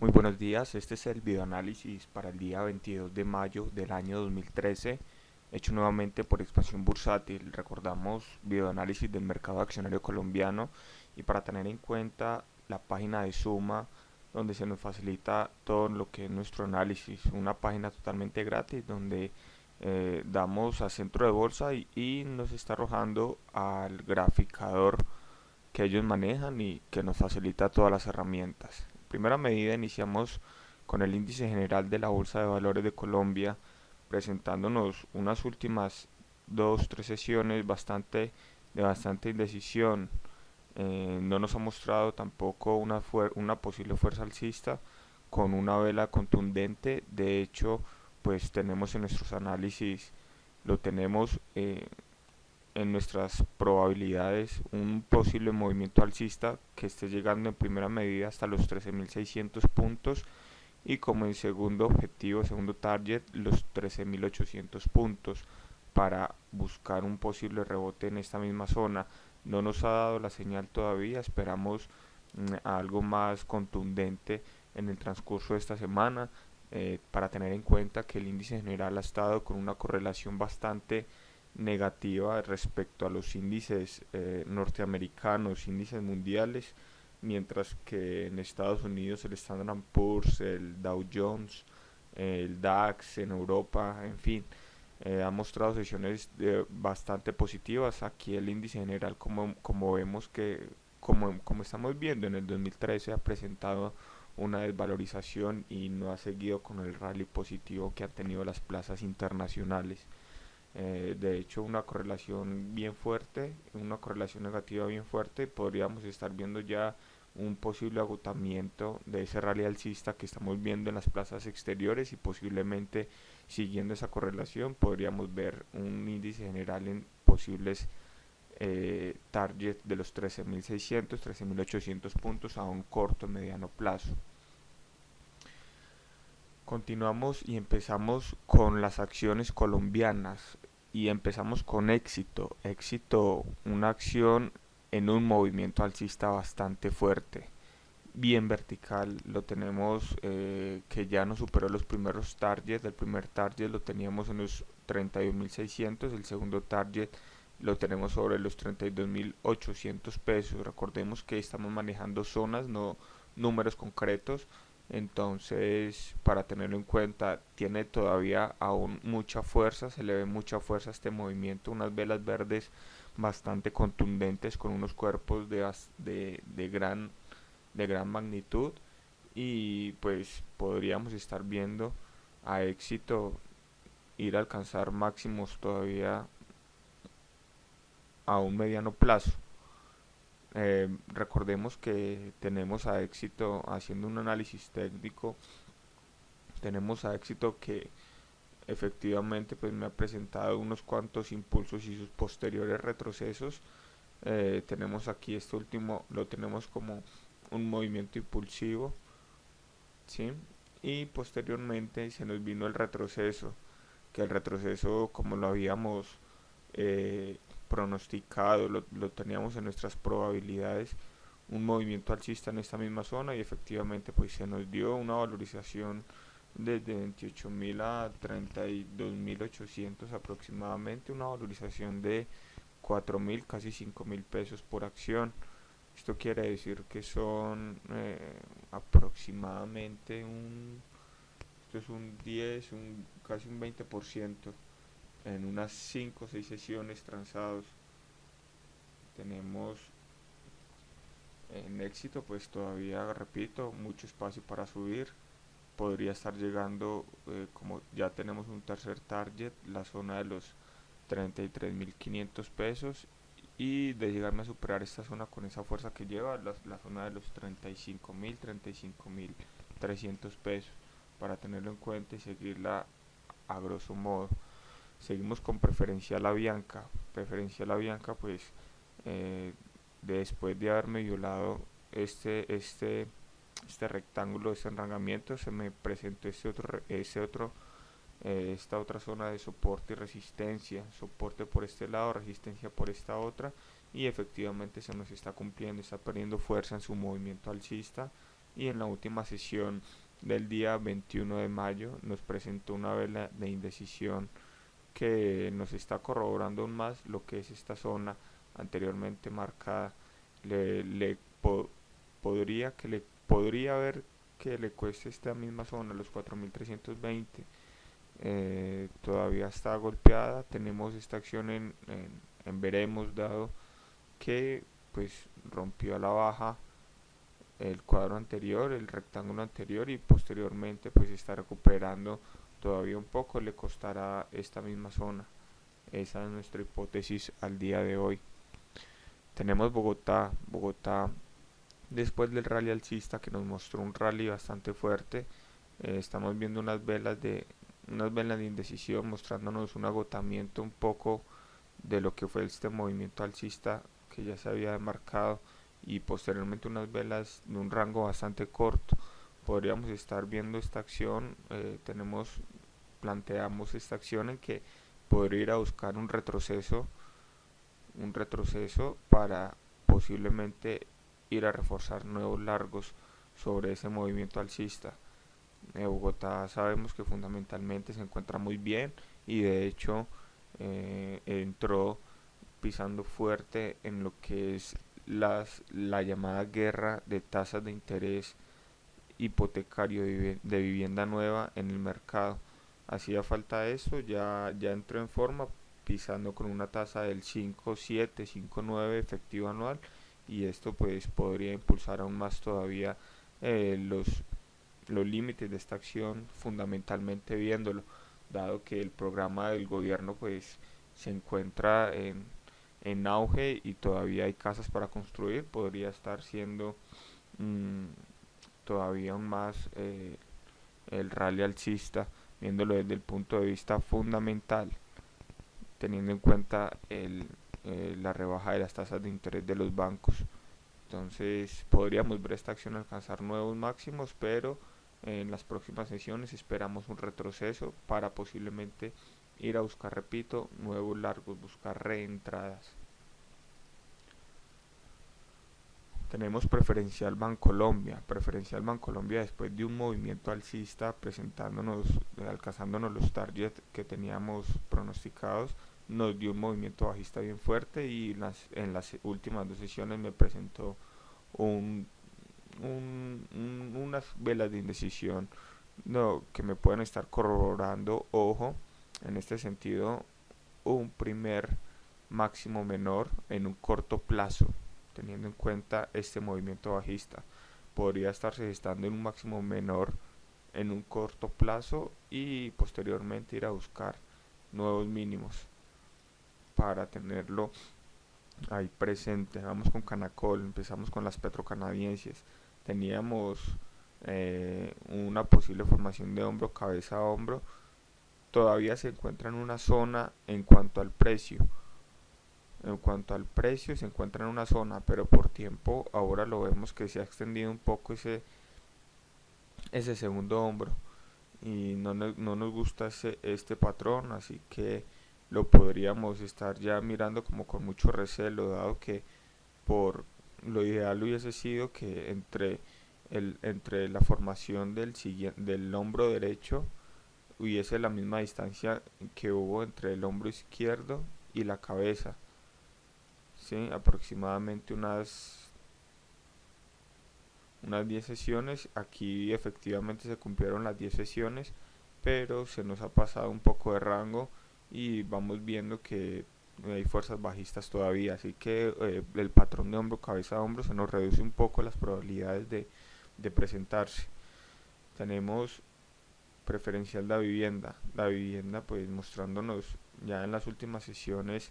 Muy buenos días, este es el videoanálisis para el día 22 de mayo del año 2013, hecho nuevamente por Expansión Bursátil. Recordamos videoanálisis del mercado accionario colombiano y para tener en cuenta la página de Suma, donde se nos facilita todo lo que es nuestro análisis, una página totalmente gratis donde damos a centro de bolsa y nos está arrojando al graficador que ellos manejan y que nos facilita todas las herramientas. En primera medida iniciamos con el índice general de la Bolsa de Valores de Colombia, presentándonos unas últimas dos, tres sesiones de bastante indecisión. No nos ha mostrado tampoco una posible fuerza alcista con una vela contundente. De hecho, pues tenemos en nuestros análisis, lo tenemos en nuestras probabilidades un posible movimiento alcista que esté llegando en primera medida hasta los 13.600 puntos y como en segundo objetivo, segundo target, los 13.800 puntos para buscar un posible rebote en esta misma zona. No nos ha dado la señal todavía, esperamos algo más contundente en el transcurso de esta semana, para tener en cuenta que el índice general ha estado con una correlación bastante negativa respecto a los índices norteamericanos, índices mundiales, mientras que en Estados Unidos el Standard Poor's, el Dow Jones, el DAX en Europa, en fin, ha mostrado sesiones bastante positivas. Aquí el índice general, como vemos que, como estamos viendo en el 2013, ha presentado una desvalorización y no ha seguido con el rally positivo que han tenido las plazas internacionales. De hecho, una correlación bien fuerte, una correlación negativa bien fuerte, podríamos estar viendo ya un posible agotamiento de ese rally alcista que estamos viendo en las plazas exteriores y posiblemente siguiendo esa correlación podríamos ver un índice general en posibles target de los 13.600, 13.800 puntos a un corto mediano plazo. Continuamos y empezamos con las acciones colombianas y empezamos con Éxito. Éxito, una acción en un movimiento alcista bastante fuerte, bien vertical. Lo tenemos que ya nos superó los primeros targets. El primer target lo teníamos en los 32.600, el segundo target lo tenemos sobre los 32.800 pesos. Recordemos que estamos manejando zonas, no números concretos. Entonces, para tenerlo en cuenta, tiene todavía aún mucha fuerza, se le ve mucha fuerza a este movimiento, unas velas verdes bastante contundentes con unos cuerpos de gran magnitud y pues podríamos estar viendo a Éxito ir a alcanzar máximos todavía a un mediano plazo. Recordemos que tenemos a Éxito haciendo un análisis técnico, tenemos a Éxito que efectivamente pues me ha presentado unos cuantos impulsos y sus posteriores retrocesos. Tenemos aquí este último, lo tenemos como un movimiento impulsivo, ¿sí? Y posteriormente se nos vino el retroceso, que el retroceso como lo habíamos pronosticado, lo teníamos en nuestras probabilidades, un movimiento alcista en esta misma zona y efectivamente pues se nos dio una valorización desde 28.000 a 32.800 aproximadamente, una valorización de 4.000 casi 5.000 pesos por acción. Esto quiere decir que son aproximadamente esto es un 10, casi un 20% en unas 5 o 6 sesiones transados. Tenemos en Éxito pues todavía, repito, mucho espacio para subir. Podría estar llegando, como ya tenemos un tercer target, la zona de los 33.500 pesos y de llegarme a superar esta zona con esa fuerza que lleva la zona de los 35.000, 35.300 pesos para tenerlo en cuenta y seguirla a grosso modo. Seguimos con Preferencial Avianca. Preferencial Avianca pues eh, después de haberme violado este rectángulo, este enrangamiento, se me presentó esta otra zona de soporte y resistencia, soporte por este lado, resistencia por esta otra, y efectivamente se nos está cumpliendo, está perdiendo fuerza en su movimiento alcista, y en la última sesión del día 21 de mayo nos presentó una vela de indecisión que nos está corroborando aún más lo que es esta zona anteriormente marcada. Le po- podría ver que le cueste esta misma zona, los 4320. Todavía está golpeada. Tenemos esta acción en veremos, dado que pues rompió a la baja el cuadro anterior, el rectángulo anterior, y posteriormente pues está recuperando todavía un poco. Le costará esta misma zona. Esa es nuestra hipótesis al día de hoy. Tenemos Bogotá después del rally alcista, que nos mostró un rally bastante fuerte. Estamos viendo unas velas de indecisión, mostrándonos un agotamiento un poco de lo que fue este movimiento alcista que ya se había demarcado, y posteriormente unas velas de un rango bastante corto. Podríamos estar viendo esta acción. Planteamos esta acción en que podría ir a buscar un retroceso para posiblemente ir a reforzar nuevos largos sobre ese movimiento alcista. Bogotá sabemos que fundamentalmente se encuentra muy bien, y de hecho entró pisando fuerte en lo que es la llamada guerra de tasas de interés hipotecario de vivienda nueva en el mercado. Hacía falta eso. Ya entró en forma, pisando con una tasa del 5,7, 5,9 efectivo anual, y esto pues podría impulsar aún más todavía eh, los, los límites de esta acción, fundamentalmente viéndolo, dado que el programa del gobierno pues se encuentra en auge y todavía hay casas para construir. Podría estar siendo mmm, todavía aún más el rally alcista, viéndolo desde el punto de vista fundamental, teniendo en cuenta la rebaja de las tasas de interés de los bancos. Entonces podríamos ver esta acción alcanzar nuevos máximos, pero en las próximas sesiones esperamos un retroceso para posiblemente ir a buscar, repito, nuevos largos, buscar reentradas. Tenemos Preferencial Bancolombia. Preferencial Bancolombia, después de un movimiento alcista alcanzándonos los targets que teníamos pronosticados, nos dio un movimiento bajista bien fuerte, y en las últimas dos sesiones me presentó un, unas velas de indecisión, no, que me pueden estar corroborando, ojo, en este sentido, un primer máximo menor en un corto plazo. Teniendo en cuenta este movimiento bajista, podría estarse gestando en un máximo menor en un corto plazo, y posteriormente ir a buscar nuevos mínimos para tenerlo ahí presente. Vamos con Canacol, empezamos con las petrocanadienses. Teníamos una posible formación de hombro, cabeza a hombro. Todavía se encuentra en una zona en cuanto al precio. En cuanto al precio, se encuentra en una zona, pero por tiempo ahora lo vemos que se ha extendido un poco ese segundo hombro, y no nos gusta este patrón, así que lo podríamos estar ya mirando como con mucho recelo, dado que por lo ideal hubiese sido que entre la formación del hombro derecho hubiese la misma distancia que hubo entre el hombro izquierdo y la cabeza. Sí, aproximadamente unas 10 sesiones. Aquí efectivamente se cumplieron las 10 sesiones, pero se nos ha pasado un poco de rango y vamos viendo que hay fuerzas bajistas todavía, así que el patrón de hombro, cabeza a hombro, se nos reduce un poco las probabilidades de presentarse. Tenemos preferencial la vivienda pues mostrándonos ya en las últimas sesiones,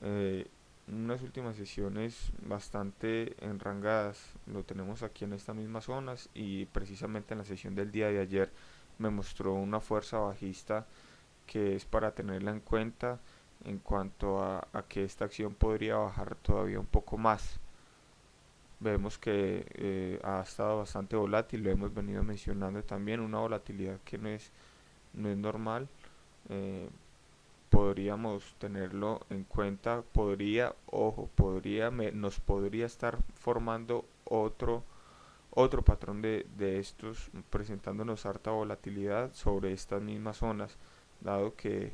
eh, unas últimas sesiones bastante enrangadas. Lo tenemos aquí en estas mismas zonas, y precisamente en la sesión del día de ayer me mostró una fuerza bajista que es para tenerla en cuenta en cuanto a que esta acción podría bajar todavía un poco más. Vemos que ha estado bastante volátil, lo hemos venido mencionando también, una volatilidad que no es normal. eh, Podríamos tenerlo en cuenta. Nos podría estar formando Otro patrón de estos presentándonos harta volatilidad sobre estas mismas zonas, dado que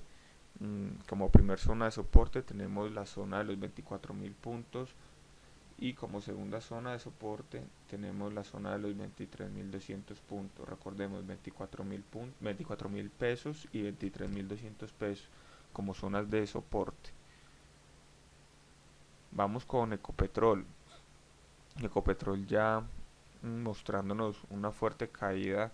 como primer zona de soporte tenemos la zona de los 24.000 puntos y como segunda zona de soporte tenemos la zona de los 23.200 puntos. Recordemos 24.000 pesos y 23.200 pesos como zonas de soporte. Vamos con Ecopetrol. Ecopetrol ya mostrándonos una fuerte caída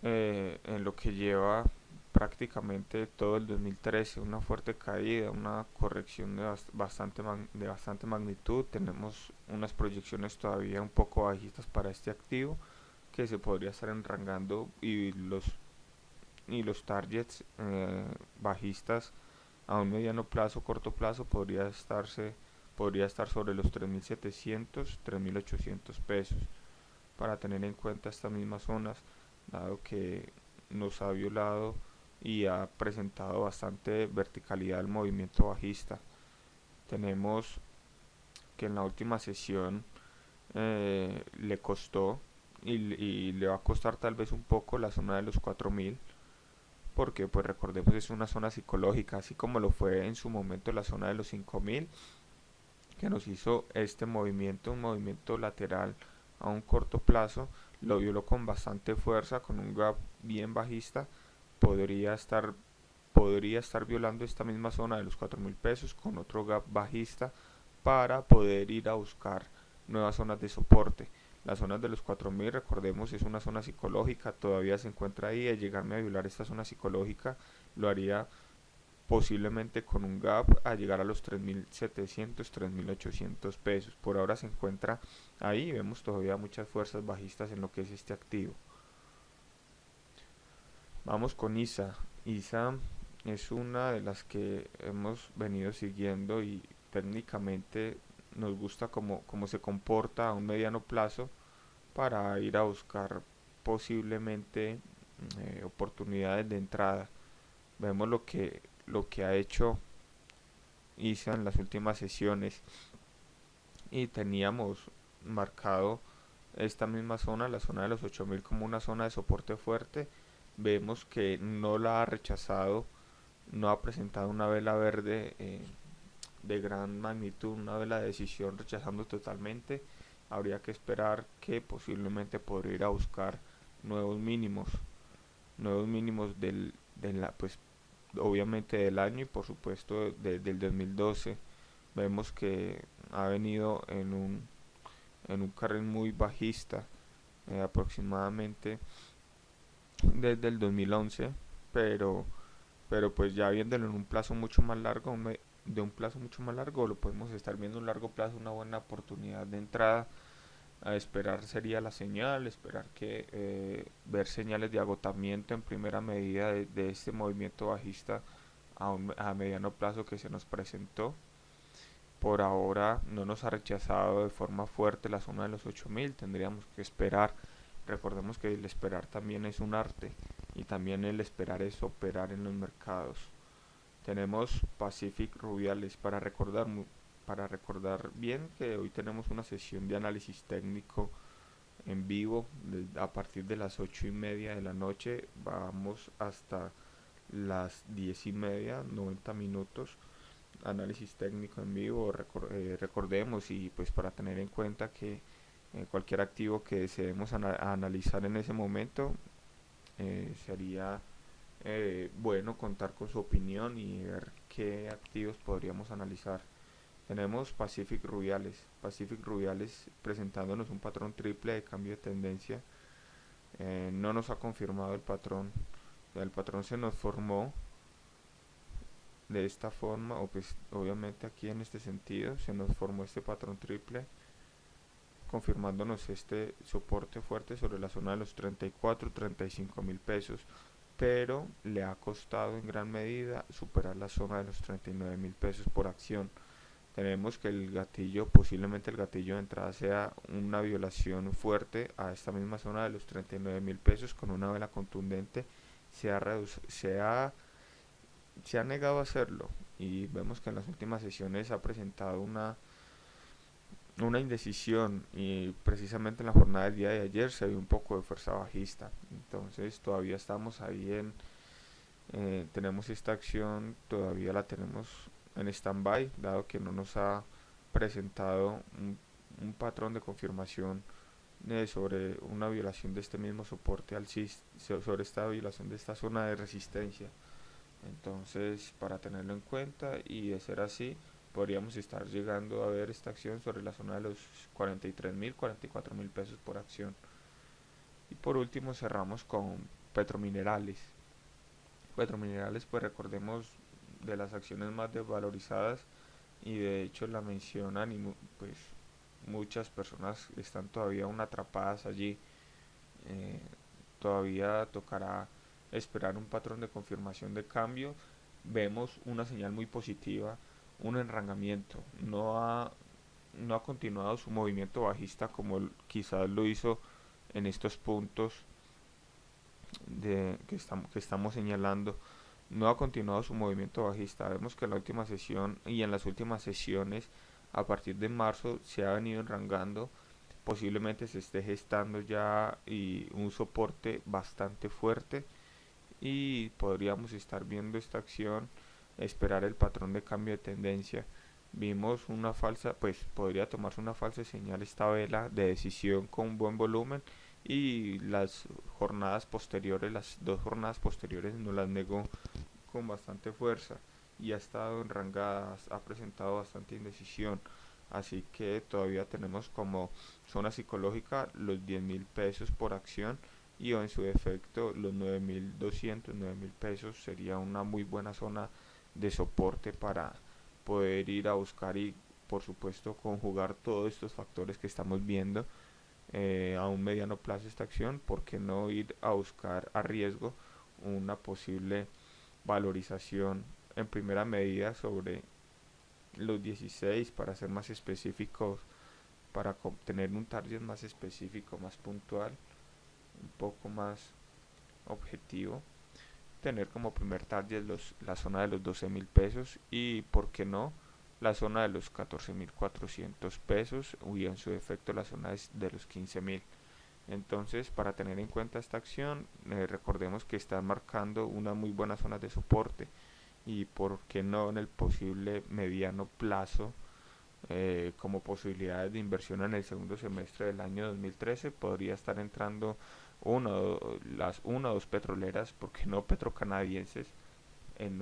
en lo que lleva prácticamente todo el 2013, una fuerte caída, una corrección de bastante magnitud. Tenemos unas proyecciones todavía un poco bajistas para este activo que se podría estar enrangando y los targets bajistas a un mediano plazo, corto plazo podría estar sobre los 3.700, 3.800 pesos para tener en cuenta estas mismas zonas, dado que nos ha violado y ha presentado bastante verticalidad el movimiento bajista. Tenemos que en la última sesión le costó y le va a costar tal vez un poco la zona de los 4.000, porque pues recordemos es una zona psicológica, así como lo fue en su momento la zona de los 5.000, que nos hizo este movimiento, un movimiento lateral a un corto plazo, lo violó con bastante fuerza, con un gap bien bajista. podría estar Podría estar violando esta misma zona de los 4.000 pesos con otro gap bajista para poder ir a buscar nuevas zonas de soporte. Las zonas de los 4.000, recordemos, es una zona psicológica, todavía se encuentra ahí. Al llegarme a violar esta zona psicológica, lo haría posiblemente con un gap a llegar a los 3.700, 3.800 pesos. Por ahora se encuentra ahí, vemos todavía muchas fuerzas bajistas en lo que es este activo. Vamos con ISA. ISA es una de las que hemos venido siguiendo y técnicamente nos gusta cómo se comporta a un mediano plazo para ir a buscar posiblemente oportunidades de entrada. Vemos lo que ha hecho ISA en las últimas sesiones y teníamos marcado esta misma zona, la zona de los 8.000 como una zona de soporte fuerte. Vemos que no la ha rechazado, no ha presentado una vela verde de gran magnitud, una vela de decisión rechazando totalmente. Habría que esperar que posiblemente podría ir a buscar nuevos mínimos, de la, pues obviamente del año y por supuesto del 2012. Vemos que ha venido en un carril muy bajista, aproximadamente desde el 2011, pero, pero pues ya viéndolo en un plazo mucho más largo, de un plazo mucho más largo, lo podemos estar viendo en un largo plazo, una buena oportunidad de entrada. A esperar sería la señal, esperar que ver señales de agotamiento en primera medida de este movimiento bajista a mediano plazo que se nos presentó. Por ahora no nos ha rechazado de forma fuerte la zona de los 8.000, tendríamos que esperar. Recordemos que el esperar también es un arte y también el esperar es operar en los mercados. Tenemos Pacific Rubiales para recordar bien que hoy tenemos una sesión de análisis técnico en vivo a partir de las 8:30 de la noche. Vamos hasta las 10:30, 90 minutos análisis técnico en vivo. Recordemos y pues para tener en cuenta que cualquier activo que deseemos analizar en ese momento sería bueno contar con su opinión y ver qué activos podríamos analizar. Tenemos Pacific Rubiales presentándonos un patrón triple de cambio de tendencia. No nos ha confirmado el patrón. El patrón se nos formó de esta forma, o pues obviamente aquí en este sentido se nos formó este patrón triple, confirmándonos este soporte fuerte sobre la zona de los 34, 35.000 pesos, pero le ha costado en gran medida superar la zona de los 39.000 pesos por acción. Tenemos que el gatillo, posiblemente el gatillo de entrada sea una violación fuerte a esta misma zona de los 39.000 pesos con una vela contundente. Se ha se ha negado a hacerlo y vemos que en las últimas sesiones ha presentado una indecisión y precisamente en la jornada del día de ayer se vio un poco de fuerza bajista. Entonces todavía estamos ahí tenemos esta acción, todavía la tenemos en stand-by, dado que no nos ha presentado un patrón de confirmación sobre una violación de este mismo soporte sobre esta violación de esta zona de resistencia. Entonces, para tenerlo en cuenta y de ser así, podríamos estar llegando a ver esta acción sobre la zona de los 43.000, 44.000 pesos por acción. Y por último cerramos con Petrominerales. Petrominerales, pues recordemos, de las acciones más desvalorizadas, y de hecho la mencionan y pues muchas personas están todavía aún atrapadas allí. Eh, Todavía tocará esperar un patrón de confirmación de cambio. Vemos una señal muy positiva, un enrangamiento. No ha continuado su movimiento bajista como quizás lo hizo en estos puntos que estamos señalando. No ha continuado su movimiento bajista. Vemos que en la última sesión y en las últimas sesiones a partir de marzo se ha venido enrangando. Posiblemente se esté gestando ya y un soporte bastante fuerte, y podríamos estar viendo esta acción, esperar el patrón de cambio de tendencia. Vimos una falsa, pues podría tomarse una falsa señal esta vela de decisión con buen volumen, y las jornadas posteriores, las dos jornadas posteriores nos las negó con bastante fuerza y ha estado enrangada, ha presentado bastante indecisión. Así que todavía tenemos como zona psicológica los 10.000 pesos por acción, y en su defecto los 9.200, 9.000 pesos sería una muy buena zona de soporte para poder ir a buscar y por supuesto conjugar todos estos factores que estamos viendo a un mediano plazo esta acción. ¿Por qué no ir a buscar a riesgo una posible valorización en primera medida sobre los 16, para ser más específicos, para obtener un target más específico, más puntual, un poco más objetivo? Tener como primer target la zona de los 12.000 pesos, y por qué no la zona de los 14.400 pesos, y en su defecto la zona de los 15.000. Entonces, para tener en cuenta esta acción, recordemos que están marcando unas muy buenas zonas de soporte, y por qué no en el posible mediano plazo, como posibilidades de inversión en el segundo semestre del año 2013, podría estar entrando una o dos petroleras, porque no petrocanadienses, en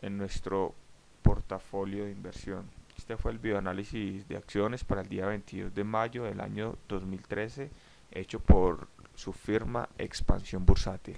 en nuestro portafolio de inversión. Este fue el bioanálisis de acciones para el día 22 de mayo del año 2013, hecho por su firma Expansión Bursátil.